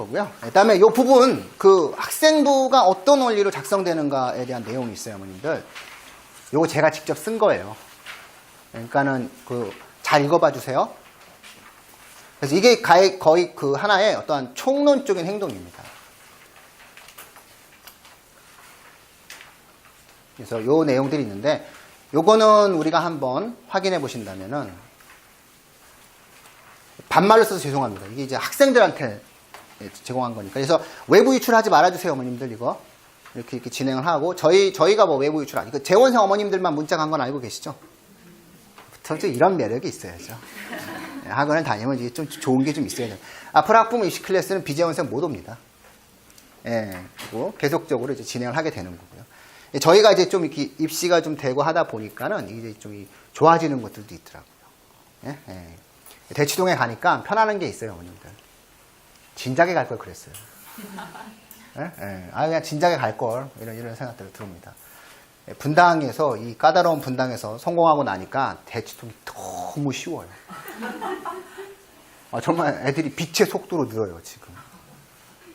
거고요. 그다음에 이 부분 그 학생부가 어떤 원리로 작성되는가에 대한 내용이 있어요, 어머님들. 요거 제가 직접 쓴 거예요. 그러니까는 그 잘 읽어봐 주세요. 그래서 이게 거의 그 하나의 어떠한 총론적인 행동입니다. 그래서 요 내용들이 있는데 요거는 우리가 한번 확인해 보신다면은 반말로 써서 죄송합니다. 이게 이제 학생들한테 제공한 거니까. 그래서 외부 유출하지 말아주세요, 어머님들 이거. 이렇게 진행을 하고 저희가 뭐 외부 유출 이거 재원생 어머님들만 문자 간 건 알고 계시죠? 좀 이런 매력이 있어야죠. 학원을 다니면 이게 좀 좋은 게 좀 있어야 돼요. 앞으로 학부모 입시 클래스는 비재원생 못 옵니다. 예, 그리고 계속적으로 이제 진행을 하게 되는 거고요. 저희가 이제 좀 이렇게 입시가 좀 되고 하다 보니까는 이제 좀 좋아지는 것들도 있더라고요. 예? 예. 대치동에 가니까 편안한 게 있어요, 어머님들. 진작에 갈 걸 그랬어요. 예? 예. 그냥 진작에 갈 걸 이런 생각들이 듭니다. 분당에서 이 까다로운 분당에서 성공하고 나니까 대치동이 너무 쉬워요. 정말 애들이 빛의 속도로 늘어요 지금.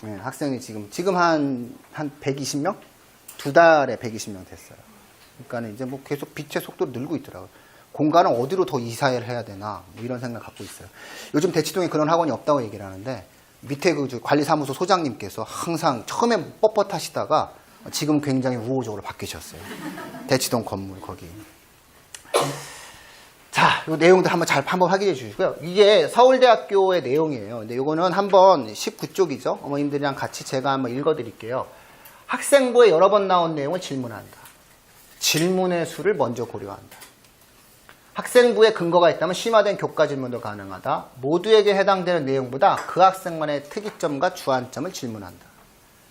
네, 학생이 지금 한 120명? 2달에 120명 됐어요. 그러니까 이제 뭐 계속 빛의 속도로 늘고 있더라고요. 공간을 어디로 더 이사를 해야 되나 뭐 이런 생각 갖고 있어요. 요즘 대치동에 그런 학원이 없다고 얘기를 하는데 밑에 그 관리사무소 소장님께서 항상 처음에 뻣뻣하시다가 지금 굉장히 우호적으로 바뀌셨어요. 대치동 건물 거기. 자, 이 내용도 한번 확인해 주시고요. 이게 서울대학교의 내용이에요. 근데 이거는 한번 19쪽이죠. 어머님들이랑 같이 제가 한번 읽어 드릴게요. 학생부에 여러 번 나온 내용을 질문한다. 질문의 수를 먼저 고려한다. 학생부에 근거가 있다면 심화된 교과 질문도 가능하다. 모두에게 해당되는 내용보다 그 학생만의 특이점과 주안점을 질문한다.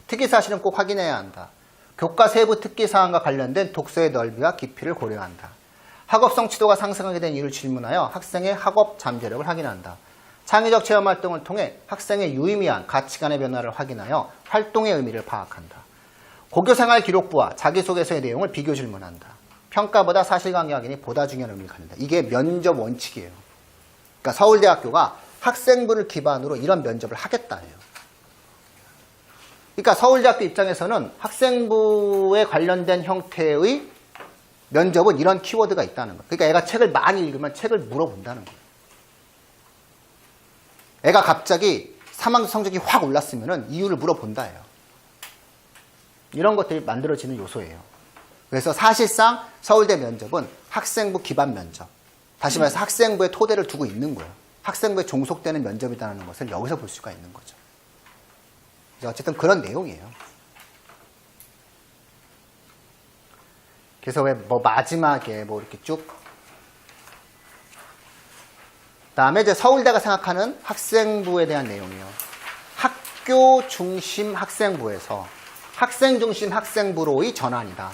특이사실은 꼭 확인해야 한다. 교과 세부 특기사항과 관련된 독서의 넓이와 깊이를 고려한다. 학업 성취도가 상승하게 된 이유를 질문하여 학생의 학업 잠재력을 확인한다. 창의적 체험활동을 통해 학생의 유의미한 가치관의 변화를 확인하여 활동의 의미를 파악한다. 고교생활 기록부와 자기소개서의 내용을 비교 질문한다. 평가보다 사실관계 확인이 보다 중요한 의미를 갖는다. 이게 면접 원칙이에요. 그러니까 서울대학교가 학생부를 기반으로 이런 면접을 하겠다 해요. 그러니까 서울대학교 입장에서는 학생부에 관련된 형태의 면접은 이런 키워드가 있다는 거예요. 그러니까 애가 책을 많이 읽으면 책을 물어본다는 거예요. 애가 갑자기 3학년 성적이 확 올랐으면 이유를 물어본다예요. 이런 것들이 만들어지는 요소예요. 그래서 사실상 서울대 면접은 학생부 기반 면접. 다시 말해서 학생부에 토대를 두고 있는 거예요. 학생부에 종속되는 면접이라는 것을 여기서 볼 수가 있는 거죠. 어쨌든 그런 내용이에요. 그래서 왜 뭐 마지막에 뭐 이렇게 쭉 그다음에 이제 서울대가 생각하는 학생부에 대한 내용이에요. 학교 중심 학생부에서 학생 중심 학생부로의 전환이다.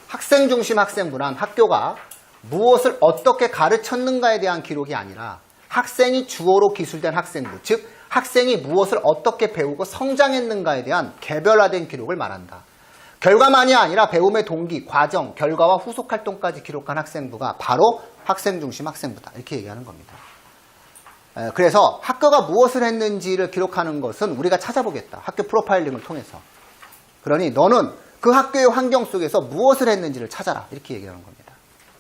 학생 중심 학생부란 학교가 무엇을 어떻게 가르쳤는가에 대한 기록이 아니라 학생이 주어로 기술된 학생부, 즉 학생이 무엇을 어떻게 배우고 성장했는가에 대한 개별화된 기록을 말한다. 결과만이 아니라 배움의 동기, 과정, 결과와 후속 활동까지 기록한 학생부가 바로 학생 중심 학생부다. 이렇게 얘기하는 겁니다. 그래서 학교가 무엇을 했는지를 기록하는 것은 우리가 찾아보겠다. 학교 프로파일링을 통해서. 그러니 너는 그 학교의 환경 속에서 무엇을 했는지를 찾아라. 이렇게 얘기하는 겁니다.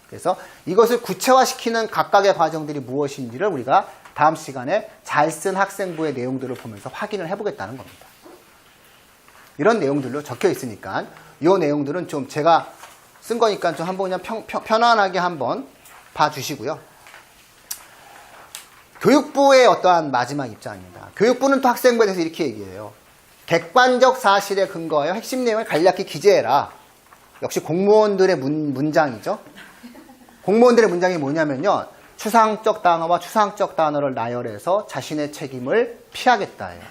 그래서 이것을 구체화시키는 각각의 과정들이 무엇인지를 우리가 다음 시간에 잘 쓴 학생부의 내용들을 보면서 확인을 해보겠다는 겁니다. 이런 내용들로 적혀 있으니까 이 내용들은 좀 제가 쓴 거니까 좀 한번 그냥 편안하게 한번 봐주시고요. 교육부의 어떠한 마지막 입장입니다. 교육부는 또 학생부에 대해서 이렇게 얘기해요. 객관적 사실에 근거하여 핵심 내용을 간략히 기재해라. 역시 공무원들의 문장이죠. 공무원들의 문장이 뭐냐면요. 추상적 단어와 추상적 단어를 나열해서 자신의 책임을 피하겠다예요.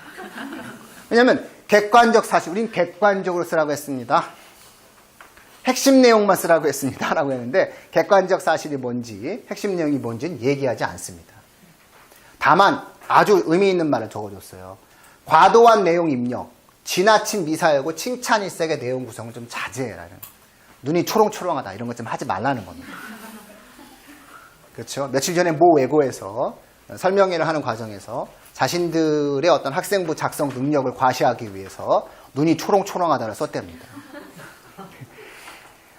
왜냐하면 객관적 사실, 우린 객관적으로 쓰라고 했습니다. 핵심 내용만 쓰라고 했습니다. 라고 했는데 객관적 사실이 뭔지, 핵심 내용이 뭔지는 얘기하지 않습니다. 다만 아주 의미 있는 말을 적어줬어요. 과도한 내용 입력, 지나친 미사여고 칭찬이 세게 내용 구성을 좀 자제해라. 눈이 초롱초롱하다 이런 것 좀 하지 말라는 겁니다. 그렇죠? 며칠 전에 모 외고에서 설명회를 하는 과정에서 자신들의 어떤 학생부 작성 능력을 과시하기 위해서 눈이 초롱초롱하다를 썼답니다.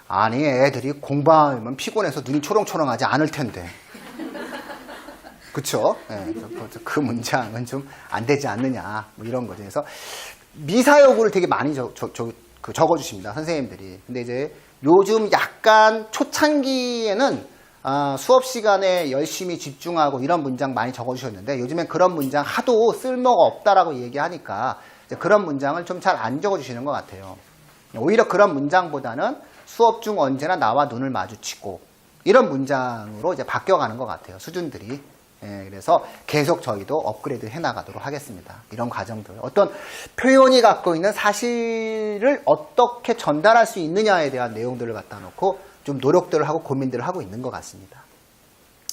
아니, 애들이 공부하면 피곤해서 눈이 초롱초롱하지 않을 텐데. 그쵸? 네, 그 문장은 좀 안 되지 않느냐, 뭐 이런 거죠. 그래서 미사여구를 되게 많이 적어주십니다, 선생님들이. 근데 이제 요즘 약간 초창기에는 수업 시간에 열심히 집중하고 이런 문장 많이 적어주셨는데 요즘엔 그런 문장 하도 쓸모가 없다라고 얘기하니까 이제 그런 문장을 좀 잘 안 적어주시는 것 같아요. 오히려 그런 문장보다는 수업 중 언제나 나와 눈을 마주치고 이런 문장으로 이제 바뀌어가는 것 같아요, 수준들이. 예, 그래서 계속 저희도 업그레이드 해나가도록 하겠습니다. 이런 과정들. 어떤 표현이 갖고 있는 사실을 어떻게 전달할 수 있느냐에 대한 내용들을 갖다 놓고 좀 노력들을 하고 고민들을 하고 있는 것 같습니다.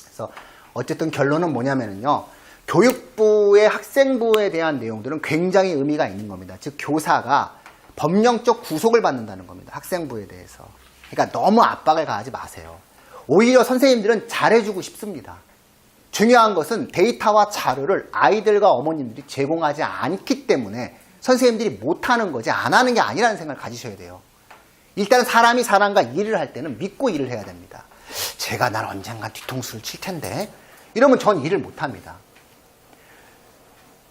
그래서 어쨌든 결론은 뭐냐면요. 교육부의 학생부에 대한 내용들은 굉장히 의미가 있는 겁니다. 즉 교사가 법령적 구속을 받는다는 겁니다. 학생부에 대해서. 그러니까 너무 압박을 가하지 마세요. 오히려 선생님들은 잘해주고 싶습니다. 중요한 것은 데이터와 자료를 아이들과 어머님들이 제공하지 않기 때문에 선생님들이 못하는 거지 안 하는 게 아니라는 생각을 가지셔야 돼요. 일단 사람이 사람과 일을 할 때는 믿고 일을 해야 됩니다. 제가 날 언젠가 뒤통수를 칠 텐데 이러면 전 일을 못합니다.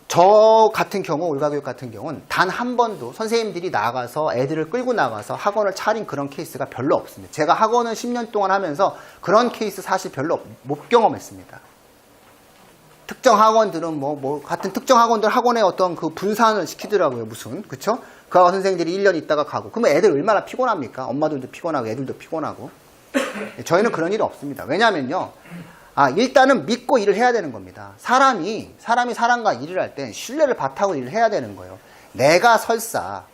저 같은 경우, 올가교육 같은 경우는 단 한 번도 선생님들이 나가서 애들을 끌고 나가서 학원을 차린 그런 케이스가 별로 없습니다. 제가 학원을 10년 동안 하면서 그런 케이스 사실 별로 못 경험했습니다. 특정 학원들은 같은 특정 학원들 학원에 어떤 그 분산을 시키더라고요, 무슨. 그쵸? 그 학원 선생님들이 1년 있다가 가고. 그러면 애들 얼마나 피곤합니까? 엄마들도 피곤하고 애들도 피곤하고. 저희는 그런 일이 없습니다. 왜냐면요. 일단은 믿고 일을 해야 되는 겁니다. 사람이 사람과 일을 할 땐 신뢰를 바탕으로 일을 해야 되는 거예요. 내가 설사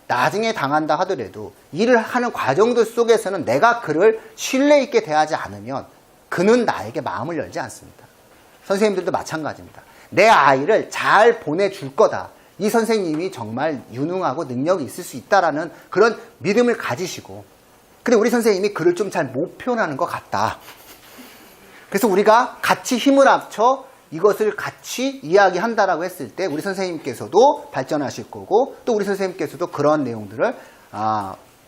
나중에 당한다 하더라도 일을 하는 과정들 속에서는 내가 그를 신뢰 있게 대하지 않으면 그는 나에게 마음을 열지 않습니다. 선생님들도 마찬가지입니다. 내 아이를 잘 보내줄 거다. 이 선생님이 정말 유능하고 능력이 있을 수 있다라는 그런 믿음을 가지시고, 근데 우리 선생님이 글을 좀 잘 못 표현하는 것 같다. 그래서 우리가 같이 힘을 합쳐 이것을 같이 이야기한다라고 했을 때 우리 선생님께서도 발전하실 거고 또 우리 선생님께서도 그런 내용들을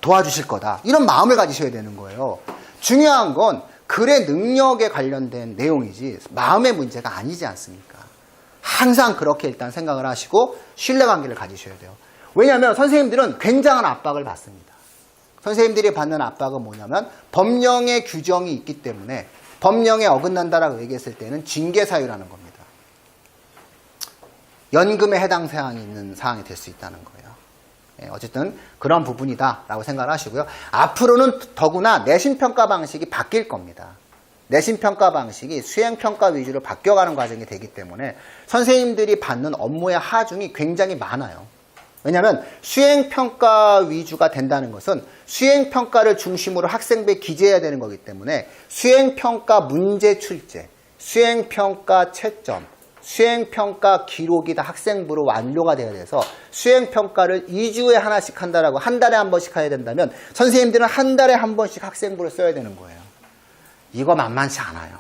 도와주실 거다. 이런 마음을 가지셔야 되는 거예요. 중요한 건 글의 능력에 관련된 내용이지 마음의 문제가 아니지 않습니까? 항상 그렇게 일단 생각을 하시고 신뢰관계를 가지셔야 돼요. 왜냐하면 선생님들은 굉장한 압박을 받습니다. 선생님들이 받는 압박은 뭐냐면 법령의 규정이 있기 때문에 법령에 어긋난다라고 얘기했을 때는 징계사유라는 겁니다. 연금에 해당 사항이 있는 사항이 될 수 있다는 거예요. 어쨌든 그런 부분이다라고 생각을 하시고요. 앞으로는 더구나 내신평가 방식이 바뀔 겁니다. 내신평가 방식이 수행평가 위주로 바뀌어가는 과정이 되기 때문에 선생님들이 받는 업무의 하중이 굉장히 많아요. 왜냐하면 수행평가 위주가 된다는 것은 수행평가를 중심으로 학생부에 기재해야 되는 거기 때문에 수행평가 문제 출제, 수행평가 채점, 수행평가 기록이 다 학생부로 완료가 돼야 돼서 수행평가를 2주에 하나씩 한다라고 한 달에 한 번씩 해야 된다면 선생님들은 한 달에 한 번씩 학생부를 써야 되는 거예요. 이거 만만치 않아요.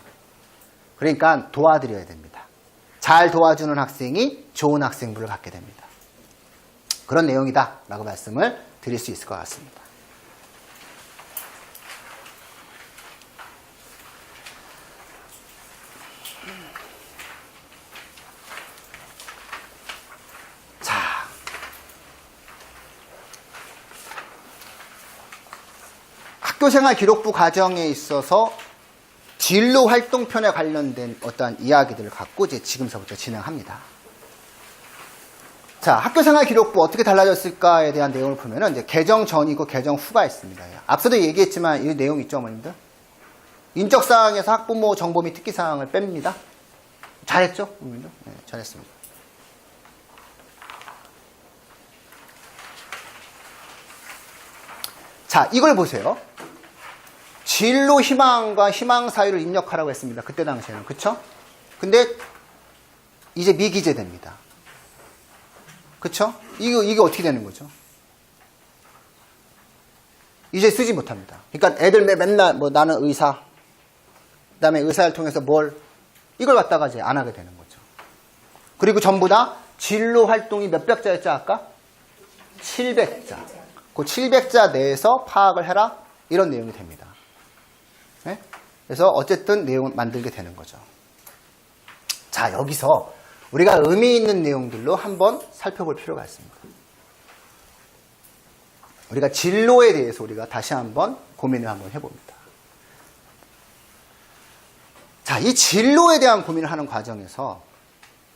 그러니까 도와드려야 됩니다. 잘 도와주는 학생이 좋은 학생부를 갖게 됩니다. 그런 내용이다 라고 말씀을 드릴 수 있을 것 같습니다. 자, 학교생활 기록부 과정에 있어서 진로활동편에 관련된 어떠한 이야기들을 갖고 이제 지금서부터 진행합니다. 자, 학교생활 기록부 어떻게 달라졌을까에 대한 내용을 보면은 이제 개정 전이고 개정 후가 있습니다. 앞서도 얘기했지만 이 내용 있죠, 어머님들? 인적사항에서 학부모 정보 및 특기사항을 뺍니다. 잘했죠, 어머님들? 네, 잘했습니다. 자, 이걸 보세요. 진로 희망과 희망 사유를 입력하라고 했습니다. 그때 당시에는. 그쵸? 근데 이제 미기재됩니다. 그쵸? 이게 어떻게 되는 거죠? 이제 쓰지 못합니다. 그러니까 애들 맨날 나는 의사, 그 다음에 의사를 통해서 이걸 갖다가 이제 안 하게 되는 거죠. 그리고 전부 다 진로 활동이 몇 백자였죠 아까? 700자. 그 700자 내에서 파악을 해라 이런 내용이 됩니다. 네? 그래서 어쨌든 내용을 만들게 되는 거죠. 자, 여기서 우리가 의미 있는 내용들로 한번 살펴볼 필요가 있습니다. 우리가 진로에 대해서 우리가 다시 한번 고민을 한번 해봅니다. 자, 이 진로에 대한 고민을 하는 과정에서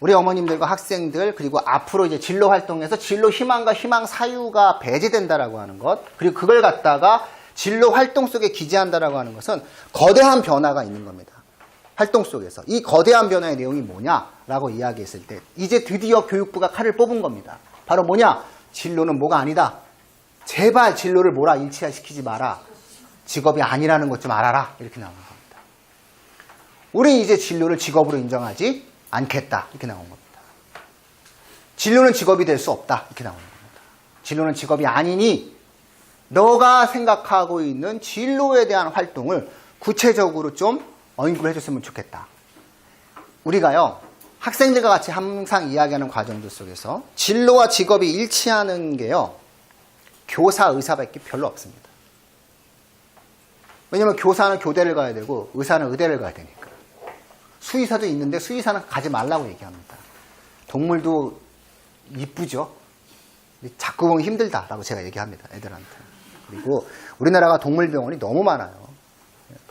우리 어머님들과 학생들 그리고 앞으로 이제 진로 활동에서 진로 희망과 희망 사유가 배제된다라고 하는 것, 그리고 그걸 갖다가 진로 활동 속에 기재한다라고 하는 것은 거대한 변화가 있는 겁니다. 활동 속에서. 이 거대한 변화의 내용이 뭐냐라고 이야기했을 때 이제 드디어 교육부가 칼을 뽑은 겁니다. 바로 뭐냐? 진로는 뭐가 아니다. 제발 진로를 뭐라 일치시키지 마라. 직업이 아니라는 것 좀 알아라. 이렇게 나오는 겁니다. 우리는 이제 진로를 직업으로 인정하지 않겠다. 이렇게 나온 겁니다. 진로는 직업이 될 수 없다. 이렇게 나오는 겁니다. 진로는 직업이 아니니 너가 생각하고 있는 진로에 대한 활동을 구체적으로 좀 언급을 해줬으면 좋겠다. 우리가요, 학생들과 같이 항상 이야기하는 과정들 속에서 진로와 직업이 일치하는 게요, 교사, 의사밖에 별로 없습니다. 왜냐면 교사는 교대를 가야 되고 의사는 의대를 가야 되니까. 수의사도 있는데 수의사는 가지 말라고 얘기합니다. 동물도 이쁘죠? 자꾸 보면 힘들다라고 제가 얘기합니다. 애들한테. 그리고 우리나라가 동물병원이 너무 많아요.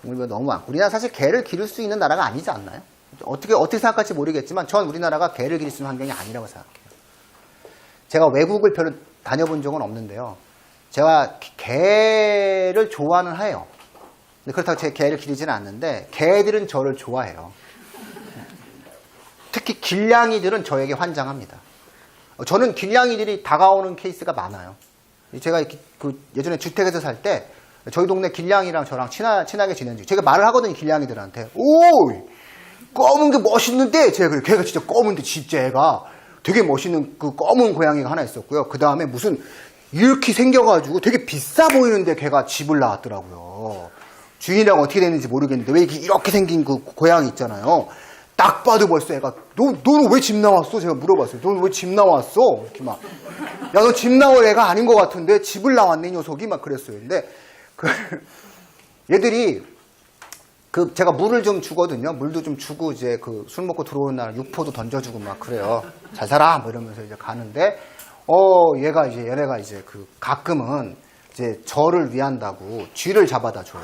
동물병원이 너무 많고. 우리나라 사실 개를 기를 수 있는 나라가 아니지 않나요? 어떻게 생각할지 모르겠지만 전 우리나라가 개를 기를 수 있는 환경이 아니라고 생각해요. 제가 외국을 별로 다녀본 적은 없는데요. 제가 개를 좋아는 해요. 근데 그렇다고 제 개를 기르지는 않는데 개들은 저를 좋아해요. 특히 길냥이들은 저에게 환장합니다. 저는 길냥이들이 다가오는 케이스가 많아요. 제가 예전에 주택에서 살 때 저희 동네 길냥이랑 저랑 친하게 지낸 중. 제가 말을 하거든요, 길냥이들한테. 오, 검은 게 멋있는데, 제가 걔가 진짜 검은데 진짜 애가 되게 멋있는 그 검은 고양이가 하나 있었고요. 그 다음에 무슨 이렇게 생겨가지고 되게 비싸 보이는데 걔가 집을 나왔더라고요. 주인이랑 어떻게 됐는지 모르겠는데 왜 이렇게 생긴 그 고양이 있잖아요. 딱 봐도 벌써 애가 너는 왜 집 나왔어? 제가 물어봤어요. 너는 왜 집 나왔어? 이렇게 막, 야, 너 집 나올 애가 아닌 것 같은데 집을 나왔네, 이 녀석이. 막 그랬어요. 근데 얘들이 제가 물을 좀 주거든요. 물도 좀 주고 이제 술 먹고 들어오는 날 육포도 던져주고 막 그래요. 잘 살아 뭐 이러면서 이제 가는데 얘네가 이제 가끔은 이제 저를 위한다고 쥐를 잡아다 줘요.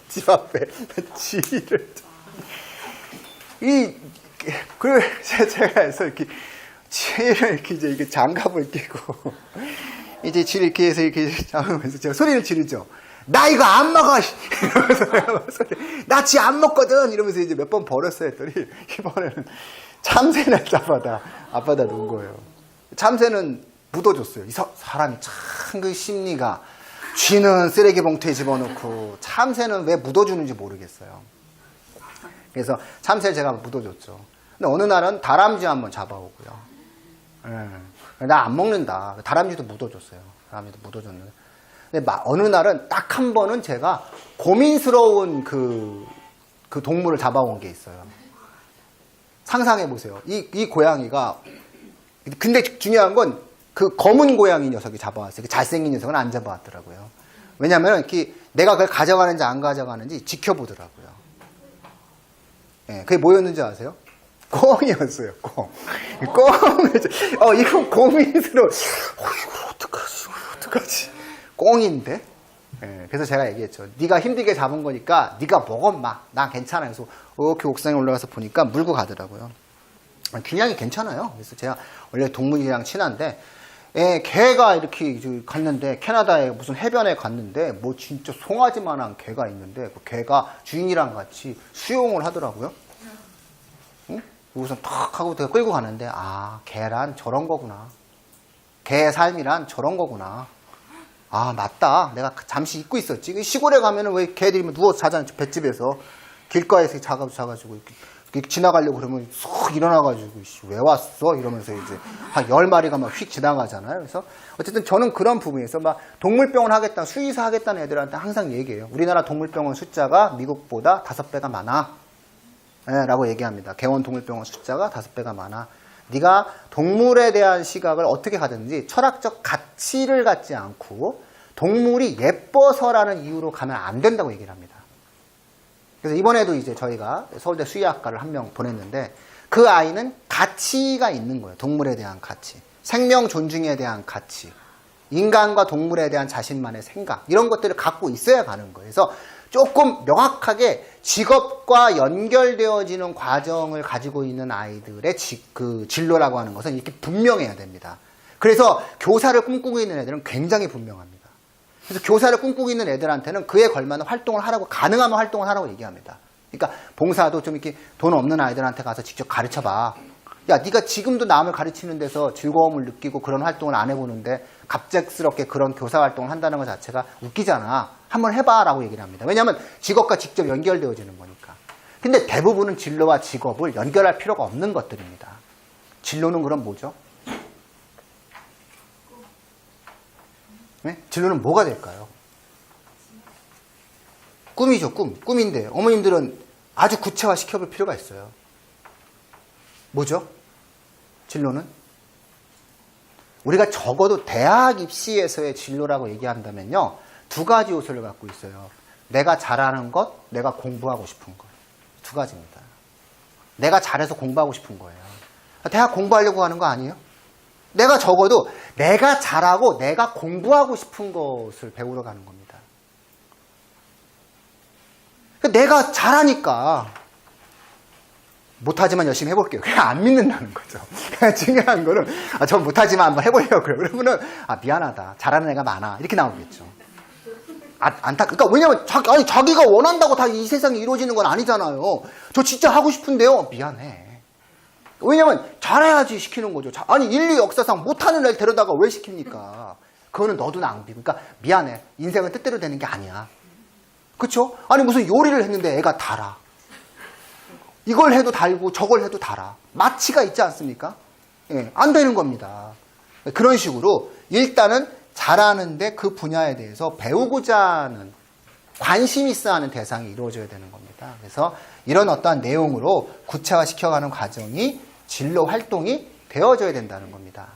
집 앞에 쥐를. 제가 해서 이렇게 쥐를 이렇게 이제 이게 장갑을 끼고 이제 쥐를 이렇게 해서 이렇게 잡으면서 제가 소리를 지르죠. 나 이거 안 먹어! 이러면서 나 쥐 안 먹거든! 이러면서 이제 몇 번 버렸어요. 했더니 이번에는 참새를 앞에다 놓은 거예요. 참새는 묻어줬어요. 사람이 참 그 심리가. 쥐는 쓰레기 봉투에 집어넣고 참새는 왜 묻어주는지 모르겠어요. 그래서 참새를 제가 묻어줬죠. 근데 어느 날은 다람쥐 한번 잡아오고요. 나 안 먹는다. 다람쥐도 묻어줬어요. 다람쥐도 묻어줬는데. 근데 어느 날은 딱 한 번은 제가 고민스러운 그 동물을 잡아온 게 있어요. 상상해보세요. 이 고양이가, 근데 중요한 건 그 검은 고양이 녀석이 잡아왔어요. 그 잘생긴 녀석은 안 잡아왔더라고요. 왜냐면 이렇게 내가 그걸 가져가는지 안 가져가는지 지켜보더라고요. 예, 그게 뭐였는지 아세요? 꽁이었어요, 꽁. 이거 고민스러워. 이거 어떡하지? 꽁인데? 예, 그래서 제가 얘기했죠. 네가 힘들게 잡은 거니까 네가 먹어, 마. 난 괜찮아. 그래서 이렇게 옥상에 올라가서 보니까 물고 가더라고요. 길냥이 괜찮아요. 그래서 제가 원래 동물이랑 친한데, 개가 이렇게 갔는데, 캐나다에 무슨 해변에 갔는데, 뭐 진짜 송아지만한 개가 있는데, 그 개가 주인이랑 같이 수영을 하더라고요. 응? 우선 탁 하고 내가 끌고 가는데, 개란 저런 거구나. 개의 삶이란 저런 거구나. 맞다. 내가 잠시 잊고 있었지. 시골에 가면은 왜 개들이 누워서 자잖아요. 볏집에서. 길가에서 자가지고 이렇게 지나가려고 그러면 쏙 일어나가지고, 왜 왔어? 이러면서 이제 한 10마리가 막 휙 지나가잖아요. 그래서 어쨌든 저는 그런 부분에서 막 동물병원 하겠다, 수의사 하겠다는 애들한테 항상 얘기해요. 우리나라 동물병원 숫자가 미국보다 5배가 많아. 라고 얘기합니다. 개원 동물병원 숫자가 5배가 많아. 네가 동물에 대한 시각을 어떻게 가졌는지 철학적 가치를 갖지 않고 동물이 예뻐서라는 이유로 가면 안 된다고 얘기를 합니다. 그래서 이번에도 이제 저희가 서울대 수의학과를 한 명 보냈는데 그 아이는 가치가 있는 거예요. 동물에 대한 가치. 생명 존중에 대한 가치. 인간과 동물에 대한 자신만의 생각. 이런 것들을 갖고 있어야 가는 거예요. 그래서 조금 명확하게 직업과 연결되어지는 과정을 가지고 있는 아이들의 그 진로라고 하는 것은 이렇게 분명해야 됩니다. 그래서 교사를 꿈꾸고 있는 애들은 굉장히 분명합니다. 그래서 교사를 꿈꾸고 있는 애들한테는 그에 걸맞는 활동을 하라고, 가능하면 활동을 하라고 얘기합니다. 그러니까 봉사도 좀 이렇게 돈 없는 아이들한테 가서 직접 가르쳐봐. 야, 네가 지금도 남을 가르치는 데서 즐거움을 느끼고 그런 활동을 안 해보는데 갑작스럽게 그런 교사 활동을 한다는 것 자체가 웃기잖아. 한번 해봐라고 얘기를 합니다. 왜냐하면 직업과 직접 연결되어지는 거니까. 근데 대부분은 진로와 직업을 연결할 필요가 없는 것들입니다. 진로는 그럼 뭐죠? 네? 진로는 뭐가 될까요? 꿈이죠, 꿈. 꿈인데 어머님들은 아주 구체화 시켜볼 필요가 있어요. 뭐죠? 진로는? 우리가 적어도 대학 입시에서의 진로라고 얘기한다면요, 2가지 요소를 갖고 있어요. 내가 잘하는 것, 내가 공부하고 싶은 것. 2가지입니다. 내가 잘해서 공부하고 싶은 거예요. 대학 공부하려고 하는 거 아니에요? 내가 적어도 내가 잘하고 내가 공부하고 싶은 것을 배우러 가는 겁니다. 내가 잘하니까 못하지만 열심히 해볼게요. 그냥 안 믿는다는 거죠. 그냥 중요한 거는 전 못하지만 한번 해보려고요. 그러면은 미안하다. 잘하는 애가 많아. 이렇게 나오겠죠. 그러니까 왜냐면 자기가 원한다고 다 이 세상이 이루어지는 건 아니잖아요. 저 진짜 하고 싶은데요. 미안해. 왜냐면 잘해야지 시키는 거죠. 인류 역사상 못하는 애를 데려다가 왜 시킵니까? 그거는 너도 낭비고. 그러니까 미안해. 인생은 뜻대로 되는 게 아니야. 그쵸? 무슨 요리를 했는데 애가 달아. 이걸 해도 달고 저걸 해도 달아. 마취가 있지 않습니까? 예, 안 되는 겁니다. 그런 식으로 일단은 잘하는데 그 분야에 대해서 배우고자 하는, 관심 있어 하는 대상이 이루어져야 되는 겁니다. 그래서 이런 어떠한 내용으로 구체화시켜가는 과정이 진로 활동이 되어져야 된다는 겁니다.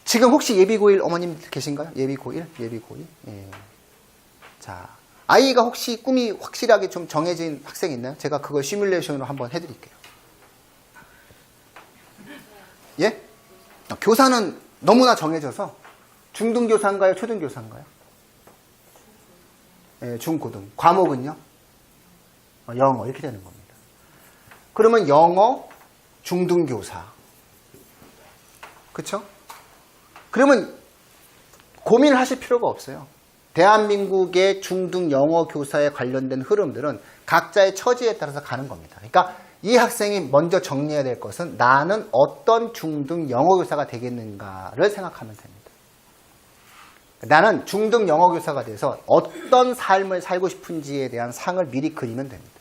지금 혹시 예비고1 어머님 계신가요? 예비고1? 예비고1? 예. 자, 아이가 혹시 꿈이 확실하게 좀 정해진 학생이 있나요? 제가 그걸 시뮬레이션으로 한번 해드릴게요. 예? 교사는 너무나 정해져서 중등교사인가요? 초등교사인가요? 예, 중고등. 과목은요? 영어 이렇게 되는 겁니다. 그러면 영어, 중등교사. 그쵸? 그러면 고민을 하실 필요가 없어요. 대한민국의 중등 영어 교사에 관련된 흐름들은 각자의 처지에 따라서 가는 겁니다. 그러니까 이 학생이 먼저 정리해야 될 것은 나는 어떤 중등 영어 교사가 되겠는가를 생각하면 됩니다. 나는 중등 영어 교사가 돼서 어떤 삶을 살고 싶은지에 대한 상을 미리 그리면 됩니다.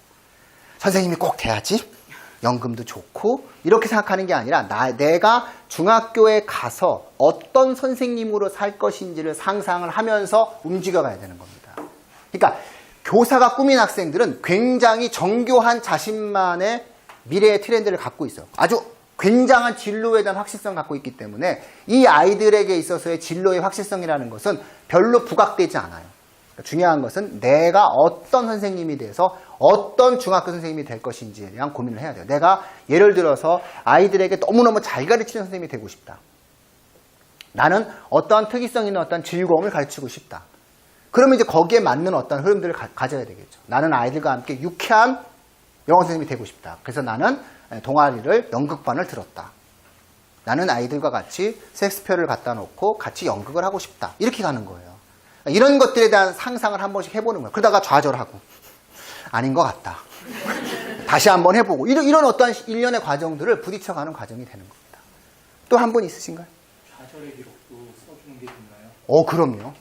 선생님이 꼭 돼야지, 연금도 좋고 이렇게 생각하는 게 아니라 내가 중학교에 가서 어떤 선생님으로 살 것인지를 상상을 하면서 움직여가야 되는 겁니다. 그러니까 교사가 꾸민 학생들은 굉장히 정교한 자신만의 미래의 트렌드를 갖고 있어요. 아주 굉장한 진로에 대한 확실성을 갖고 있기 때문에 이 아이들에게 있어서의 진로의 확실성이라는 것은 별로 부각되지 않아요. 중요한 것은 내가 어떤 선생님이 돼서 어떤 중학교 선생님이 될 것인지에 대한 고민을 해야 돼요. 내가 예를 들어서 아이들에게 너무너무 잘 가르치는 선생님이 되고 싶다. 나는 어떠한 특이성 있는 어떤 즐거움을 가르치고 싶다. 그러면 이제 거기에 맞는 어떤 흐름들을 가져야 되겠죠. 나는 아이들과 함께 유쾌한 영어 선생님이 되고 싶다. 그래서 나는 동아리를 연극반을 들었다. 나는 아이들과 같이 셰익스피어를 갖다 놓고 같이 연극을 하고 싶다. 이렇게 가는 거예요. 이런 것들에 대한 상상을 한 번씩 해보는 거예요. 그러다가 좌절하고 아닌 것 같다. 다시 한번 해보고 이런 어떠한 일련의 과정들을 부딪혀가는 과정이 되는 겁니다. 또 한 분 있으신가요? 좌절의 기록도 써주는 게 있나요? 그럼요.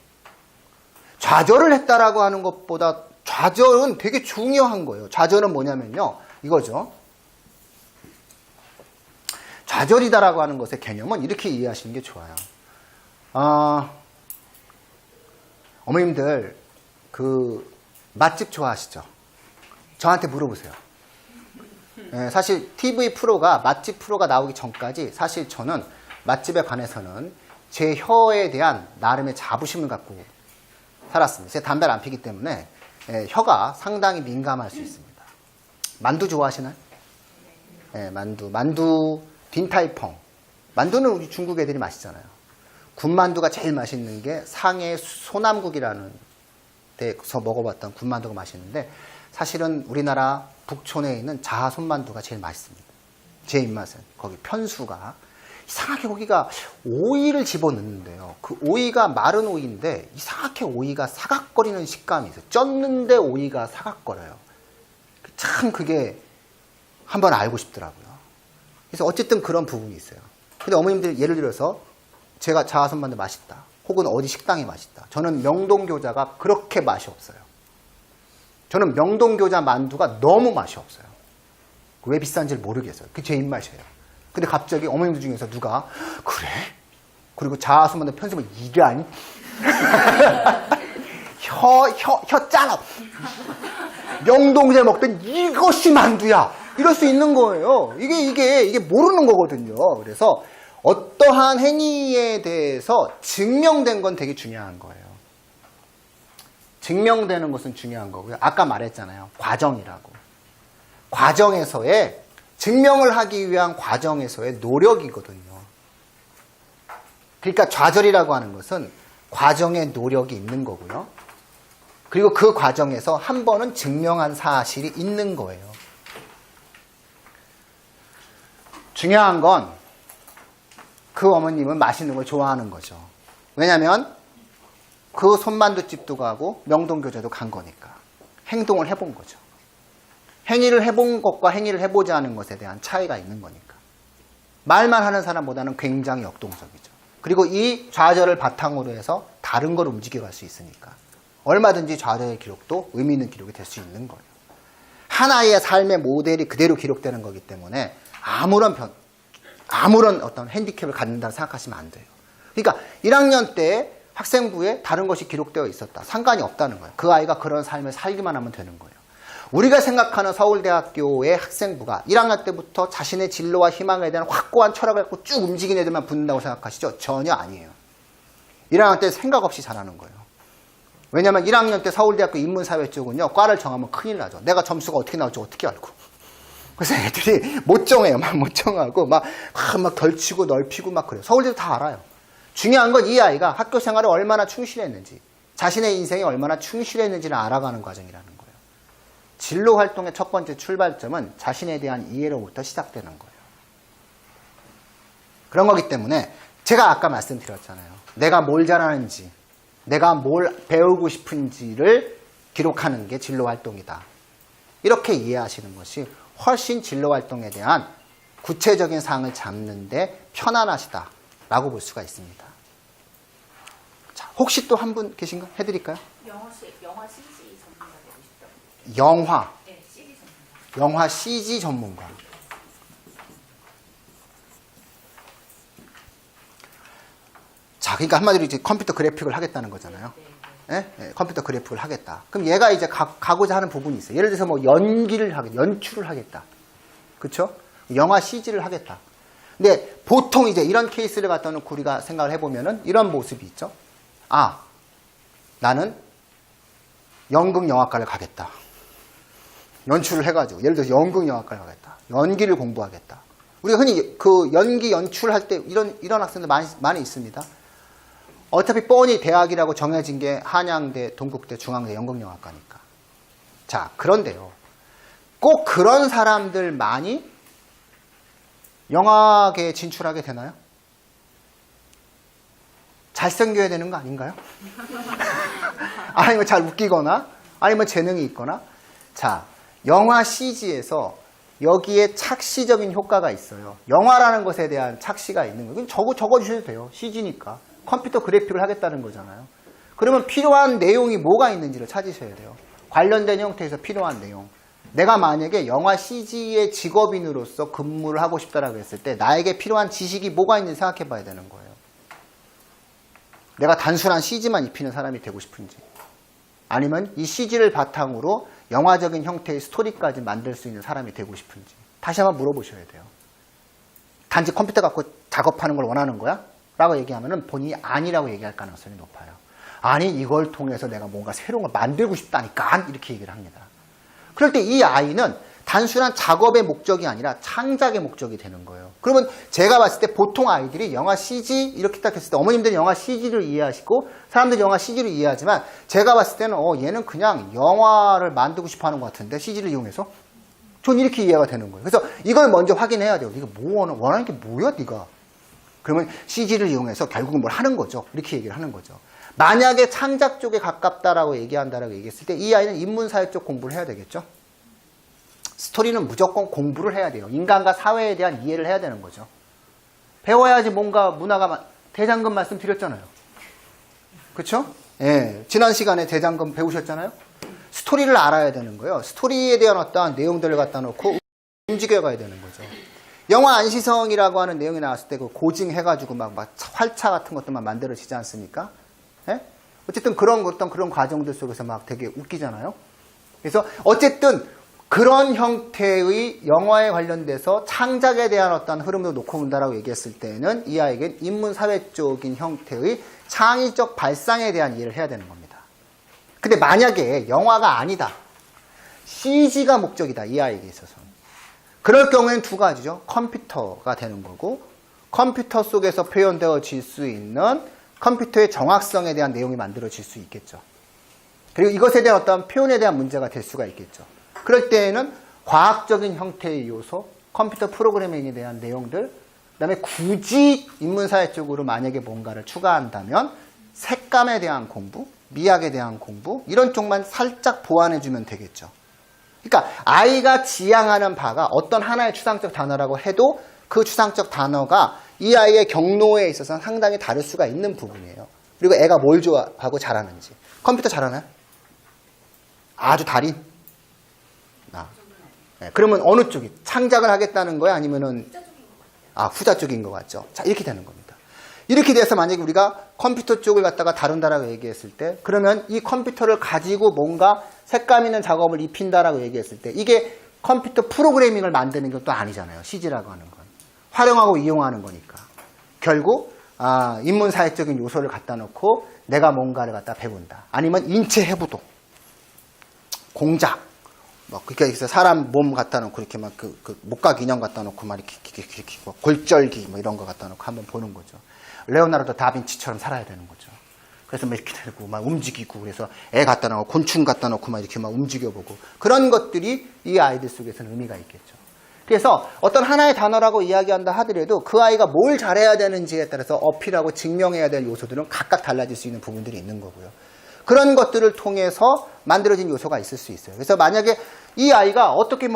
좌절을 했다라고 하는 것보다 좌절은 되게 중요한 거예요. 좌절은 뭐냐면요, 이거죠. 좌절이다라고 하는 것의 개념은 이렇게 이해하시는 게 좋아요. 어머님들 그 맛집 좋아하시죠? 저한테 물어보세요. 예, 사실 TV 프로가 맛집 프로가 나오기 전까지 사실 저는 맛집에 관해서는 제 혀에 대한 나름의 자부심을 갖고 살았습니다. 제가 담배를 안 피기 때문에 예, 혀가 상당히 민감할 수 있습니다. 만두 좋아하시나요? 예, 만두 딘타이펑. 만두는 우리 중국 애들이 맛있잖아요. 군만두가 제일 맛있는 게 상해 소남국이라는 데서 먹어봤던 군만두가 맛있는데 사실은 우리나라 북촌에 있는 자하 손만두가 제일 맛있습니다. 제 입맛은. 거기 편수가 이상하게 거기가 오이를 집어넣는데요. 그 오이가 마른 오이인데 이상하게 오이가 사각거리는 식감이 있어요. 쪘는데 오이가 사각거려요. 참 그게 한번 알고 싶더라고요. 그래서 어쨌든 그런 부분이 있어요. 근데 어머님들 예를 들어서 제가 자하 손만두 맛있다. 혹은 어디 식당이 맛있다. 저는 명동교자가 그렇게 맛이 없어요. 저는 명동교자 만두가 너무 맛이 없어요. 왜 비싼지를 모르겠어요. 그게 제 입맛이에요. 근데 갑자기 어머님들 중에서 누가 그래? 그리고 자아수만두 편집을 이라니? 혀 짜라. 명동제 먹던 이것이 만두야. 이럴 수 있는 거예요. 이게 모르는 거거든요. 그래서 어떠한 행위에 대해서 증명된 건 되게 중요한 거예요. 증명되는 것은 중요한 거고요. 아까 말했잖아요. 과정이라고. 과정에서의 증명을 하기 위한 과정에서의 노력이거든요. 그러니까 좌절이라고 하는 것은 과정의 노력이 있는 거고요. 그리고 그 과정에서 한 번은 증명한 사실이 있는 거예요. 중요한 건 그 어머님은 맛있는 걸 좋아하는 거죠. 왜냐하면 그 손만두집도 가고 명동교자도 간 거니까. 행동을 해본 거죠. 행위를 해본 것과 행위를 해보지 않은 것에 대한 차이가 있는 거니까. 말만 하는 사람보다는 굉장히 역동적이죠. 그리고 이 좌절을 바탕으로 해서 다른 걸 움직여갈 수 있으니까. 얼마든지 좌절의 기록도 의미 있는 기록이 될 수 있는 거예요. 하나의 삶의 모델이 그대로 기록되는 거기 때문에 아무런 어떤 핸디캡을 갖는다고 생각하시면 안 돼요. 그러니까 1학년 때 학생부에 다른 것이 기록되어 있었다. 상관이 없다는 거예요. 그 아이가 그런 삶을 살기만 하면 되는 거예요. 우리가 생각하는 서울대학교의 학생부가 1학년 때부터 자신의 진로와 희망에 대한 확고한 철학을 갖고 쭉 움직이는 애들만 붙는다고 생각하시죠? 전혀 아니에요. 1학년 때 생각 없이 잘하는 거예요. 왜냐하면 1학년 때 서울대학교 인문사회 쪽은요. 과를 정하면 큰일 나죠. 내가 점수가 어떻게 나올지 어떻게 알고. 그래서 애들이 못 정해요. 막 못 정하고 막 덜치고 넓히고 막 그래요. 서울대도 다 알아요. 중요한 건 이 아이가 학교 생활에 얼마나 충실했는지, 자신의 인생에 얼마나 충실했는지를 알아가는 과정이라는 거예요. 진로 활동의 첫 번째 출발점은 자신에 대한 이해로부터 시작되는 거예요. 그런 거기 때문에 제가 아까 말씀드렸잖아요. 내가 뭘 잘하는지, 내가 뭘 배우고 싶은지를 기록하는 게 진로 활동이다. 이렇게 이해하시는 것이 훨씬 진로 활동에 대한 구체적인 사항을 잡는데 편안하시다라고 볼 수가 있습니다. 자, 혹시 또 한 분 계신가? 해드릴까요? 영화 CG 전문가 되고 싶다고. 영화. 네, CG 전문가. 영화 CG 전문가. 자, 그러니까 한마디로 이제 컴퓨터 그래픽을 하겠다는 거잖아요. 예? 예, 컴퓨터 그래픽을 하겠다. 그럼 얘가 이제 가고자 하는 부분이 있어요. 예를 들어서 뭐 연출을 하겠다. 그쵸? 영화 CG를 하겠다. 근데 보통 이제 이런 케이스를 갖다 놓고 우리가 생각을 해보면은 이런 모습이 있죠. 아, 나는 연극영화과를 가겠다. 연출을 해가지고, 예를 들어서 연극영화과를 가겠다. 연기를 공부하겠다. 우리가 흔히 그 연기 연출할 때 이런 학생들 많이 있습니다. 어차피 뻔히 대학이라고 정해진 게 한양대, 동국대, 중앙대 연극영화과니까. 자, 그런데요. 꼭 그런 사람들만이 영화계에 진출하게 되나요? 잘생겨야 되는 거 아닌가요? 아니면 잘 웃기거나, 아니면 재능이 있거나. 자, 영화 CG에서 여기에 착시적인 효과가 있어요. 영화라는 것에 대한 착시가 있는 거예요. 적어주셔도 돼요. CG니까. 컴퓨터 그래픽을 하겠다는 거잖아요. 그러면 필요한 내용이 뭐가 있는지를 찾으셔야 돼요. 관련된 형태에서 필요한 내용. 내가 만약에 영화 CG의 직업인으로서 근무를 하고 싶다라고 했을 때 나에게 필요한 지식이 뭐가 있는지 생각해 봐야 되는 거예요. 내가 단순한 CG만 입히는 사람이 되고 싶은지, 아니면 이 CG를 바탕으로 영화적인 형태의 스토리까지 만들 수 있는 사람이 되고 싶은지 다시 한번 물어보셔야 돼요. 단지 컴퓨터 갖고 작업하는 걸 원하는 거야? 라고 얘기하면 본인이 아니라고 얘기할 가능성이 높아요. 아니 이걸 통해서 내가 뭔가 새로운 걸 만들고 싶다니까 이렇게 얘기를 합니다. 그럴 때 이 아이는 단순한 작업의 목적이 아니라 창작의 목적이 되는 거예요. 그러면 제가 봤을 때 보통 아이들이 영화 CG 이렇게 딱 했을 때 어머님들은 영화 CG를 이해하시고 사람들이 영화 CG를 이해하지만 제가 봤을 때는 얘는 그냥 영화를 만들고 싶어 하는 것 같은데 CG를 이용해서 전 이렇게 이해가 되는 거예요. 그래서 이걸 먼저 확인해야 돼요. 네가 뭐 원하는 게 뭐야 네가. 그러면 CG를 이용해서 결국은 뭘 하는 거죠. 이렇게 얘기를 하는 거죠. 만약에 창작 쪽에 가깝다라고 얘기한다라고 얘기했을 때 이 아이는 인문사회 쪽 공부를 해야 되겠죠. 스토리는 무조건 공부를 해야 돼요. 인간과 사회에 대한 이해를 해야 되는 거죠. 배워야지 뭔가 문화가 대장금 말씀드렸잖아요. 그렇죠? 예, 지난 시간에 대장금 배우셨잖아요. 스토리를 알아야 되는 거예요. 스토리에 대한 어떠한 내용들을 갖다 놓고 움직여가야 되는 거죠. 영화 안시성이라고 하는 내용이 나왔을 때 그 고증해가지고 막 활차 같은 것들만 만들어지지 않습니까? 예? 어쨌든 그런 과정들 속에서 막 되게 웃기잖아요. 그래서 어쨌든 그런 형태의 영화에 관련돼서 창작에 대한 어떤 흐름을 놓고 본다라고 얘기했을 때는 이 아이에겐 인문사회적인 형태의 창의적 발상에 대한 이해를 해야 되는 겁니다. 근데 만약에 영화가 아니다. CG가 목적이다. 이 아이에게 있어서는. 그럴 경우에는 두 가지죠. 컴퓨터가 되는 거고 컴퓨터 속에서 표현되어질 수 있는 컴퓨터의 정확성에 대한 내용이 만들어질 수 있겠죠. 그리고 이것에 대한 어떤 표현에 대한 문제가 될 수가 있겠죠. 그럴 때에는 과학적인 형태의 요소, 컴퓨터 프로그래밍에 대한 내용들, 그 다음에 굳이 인문사회 쪽으로 만약에 뭔가를 추가한다면 색감에 대한 공부, 미학에 대한 공부 이런 쪽만 살짝 보완해주면 되겠죠. 그러니까 아이가 지향하는 바가 어떤 하나의 추상적 단어라고 해도 그 추상적 단어가 이 아이의 경로에 있어서는 상당히 다를 수가 있는 부분이에요. 그리고 애가 뭘 좋아하고 잘하는지. 컴퓨터 잘하나요? 아주 달인? 네, 그러면 어느 쪽이? 창작을 하겠다는 거야? 아니면은 후자 쪽인 것 같죠? 자, 이렇게 되는 겁니다. 이렇게 돼서 만약에 우리가 컴퓨터 쪽을 갖다가 다룬다라고 얘기했을 때 그러면 이 컴퓨터를 가지고 뭔가 색감 있는 작업을 입힌다라고 얘기했을 때 이게 컴퓨터 프로그래밍을 만드는 것도 아니잖아요. CG라고 하는 건. 활용하고 이용하는 거니까. 결국 인문사회적인 요소를 갖다 놓고 내가 뭔가를 갖다 배운다. 아니면 인체 해부도. 공작. 그러니까 사람 몸 갖다 놓고 이렇게 막 목각 인형 갖다 놓고 막 이렇게 골절기 뭐 이런 거 갖다 놓고 한번 보는 거죠. 레오나르도 다빈치처럼 살아야 되는 거죠. 그래서 막 이렇게 들고 막 움직이고 그래서 애 갖다 놓고 곤충 갖다 놓고 막 이렇게 막 움직여보고 그런 것들이 이 아이들 속에서는 의미가 있겠죠. 그래서 어떤 하나의 단어라고 이야기한다 하더라도 그 아이가 뭘 잘해야 되는지에 따라서 어필하고 증명해야 될 요소들은 각각 달라질 수 있는 부분들이 있는 거고요. 그런 것들을 통해서 만들어진 요소가 있을 수 있어요. 그래서 만약에 이 아이가 어떻게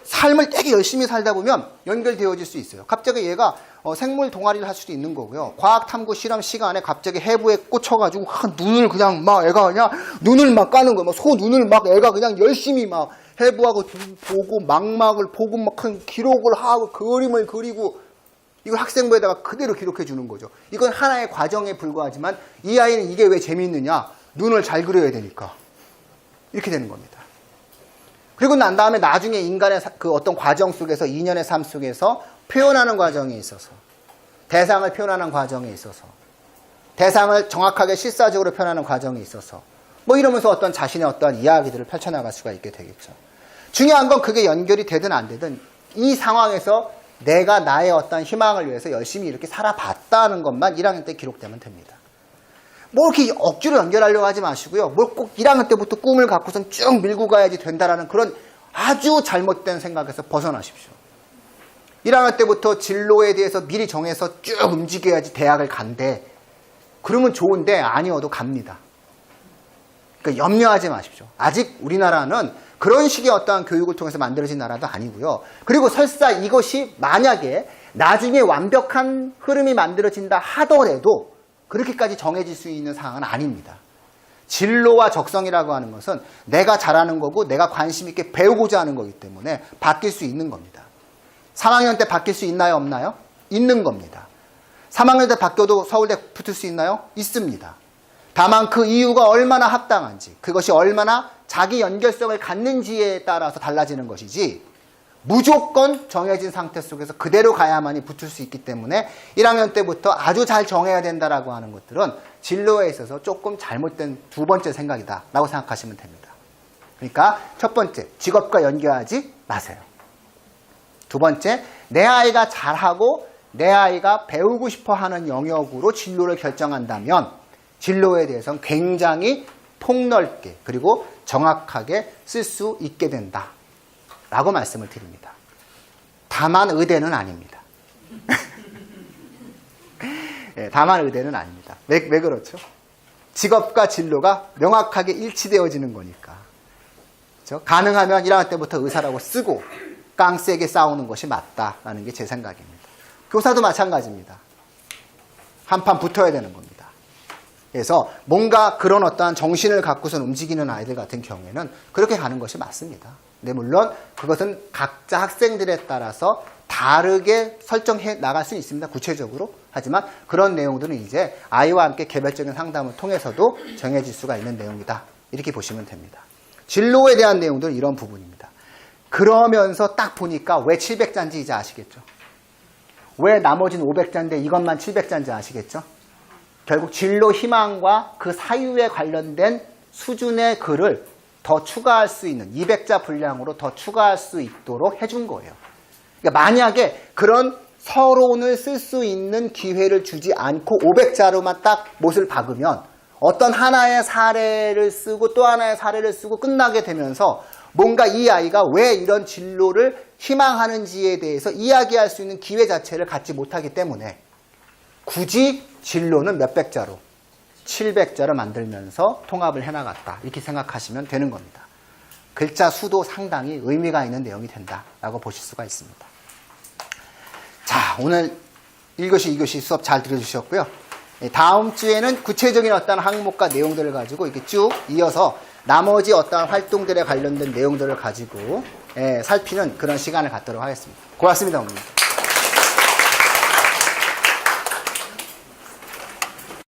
삶을 되게 열심히 살다 보면 연결되어질 수 있어요. 갑자기 얘가 생물 동아리를 할 수도 있는 거고요. 과학 탐구 실험 시간에 갑자기 해부에 꽂혀가지고 눈을 그냥 막 애가 그냥 눈을 막 까는 거예요. 소 눈을 막 애가 그냥 열심히 막 해부하고 보고 망막을 보고 막 기록을 하고 그림을 그리고 이걸 학생부에다가 그대로 기록해 주는 거죠. 이건 하나의 과정에 불과하지만 이 아이는 이게 왜 재미있느냐? 눈을 잘 그려야 되니까. 이렇게 되는 겁니다. 그리고 난 다음에 나중에 인간의 그 어떤 과정 속에서 인연의 삶 속에서 표현하는 과정에 있어서 대상을 표현하는 과정에 있어서 대상을 정확하게 실사적으로 표현하는 과정에 있어서 뭐 이러면서 어떤 자신의 어떠한 이야기들을 펼쳐나갈 수가 있게 되겠죠. 중요한 건 그게 연결이 되든 안 되든 이 상황에서 내가 나의 어떤 희망을 위해서 열심히 이렇게 살아봤다는 것만 1학년 때 기록되면 됩니다. 뭐 이렇게 억지로 연결하려고 하지 마시고요. 뭘 꼭 1학년 때부터 꿈을 갖고선 쭉 밀고 가야지 된다라는 그런 아주 잘못된 생각에서 벗어나십시오. 1학년 때부터 진로에 대해서 미리 정해서 쭉 움직여야지 대학을 간대. 그러면 좋은데 아니어도 갑니다. 그러니까 염려하지 마십시오. 아직 우리나라는 그런 식의 어떠한 교육을 통해서 만들어진 나라도 아니고요. 그리고 설사 이것이 만약에 나중에 완벽한 흐름이 만들어진다 하더라도 그렇게까지 정해질 수 있는 상황은 아닙니다. 진로와 적성이라고 하는 것은 내가 잘하는 거고 내가 관심 있게 배우고자 하는 거기 때문에 바뀔 수 있는 겁니다. 3학년 때 바뀔 수 있나요? 없나요? 있는 겁니다. 3학년 때 바뀌어도 서울대 붙을 수 있나요? 있습니다. 다만 그 이유가 얼마나 합당한지 그것이 얼마나 자기 연결성을 갖는지에 따라서 달라지는 것이지 무조건 정해진 상태 속에서 그대로 가야만이 붙을 수 있기 때문에 1학년 때부터 아주 잘 정해야 된다라고 하는 것들은 진로에 있어서 조금 잘못된 두 번째 생각이다 라고 생각하시면 됩니다. 그러니까 첫 번째, 직업과 연계하지 마세요. 두 번째, 내 아이가 잘하고 내 아이가 배우고 싶어 하는 영역으로 진로를 결정한다면 진로에 대해서는 굉장히 폭넓게 그리고 정확하게 쓸 수 있게 된다 라고 말씀을 드립니다. 다만 의대는 아닙니다. 네, 다만 의대는 아닙니다. 왜 그렇죠? 직업과 진로가 명확하게 일치되어지는 거니까. 그렇죠? 가능하면 1학년 때부터 의사라고 쓰고 깡세게 싸우는 것이 맞다라는 게 제 생각입니다. 교사도 마찬가지입니다. 한판 붙어야 되는 겁니다. 그래서 뭔가 그런 어떠한 정신을 갖고선 움직이는 아이들 같은 경우에는 그렇게 가는 것이 맞습니다. 근데 물론 그것은 각자 학생들에 따라서 다르게 설정해 나갈 수 있습니다. 구체적으로. 하지만 그런 내용들은 이제 아이와 함께 개별적인 상담을 통해서도 정해질 수가 있는 내용이다. 이렇게 보시면 됩니다. 진로에 대한 내용들은 이런 부분입니다. 그러면서 딱 보니까 왜 700자인지 이제 아시겠죠? 왜 나머지는 500자인데 이것만 700자인지 아시겠죠? 결국 진로 희망과 그 사유에 관련된 수준의 글을 더 추가할 수 있는 200자 분량으로 더 추가할 수 있도록 해준 거예요. 그러니까 만약에 그런 서론을 쓸 수 있는 기회를 주지 않고 500자로만 딱 못을 박으면 어떤 하나의 사례를 쓰고 또 하나의 사례를 쓰고 끝나게 되면서 뭔가 이 아이가 왜 이런 진로를 희망하는지에 대해서 이야기할 수 있는 기회 자체를 갖지 못하기 때문에 굳이 진로는 몇백 자로 700자로 만들면서 통합을 해나갔다. 이렇게 생각하시면 되는 겁니다. 글자 수도 상당히 의미가 있는 내용이 된다라고 보실 수가 있습니다. 자, 오늘 1교시, 2교시 수업 잘 들어주셨고요. 다음 주에는 구체적인 어떤 항목과 내용들을 가지고 이렇게 쭉 이어서 나머지 어떤 활동들에 관련된 내용들을 가지고 살피는 그런 시간을 갖도록 하겠습니다. 고맙습니다, 오늘.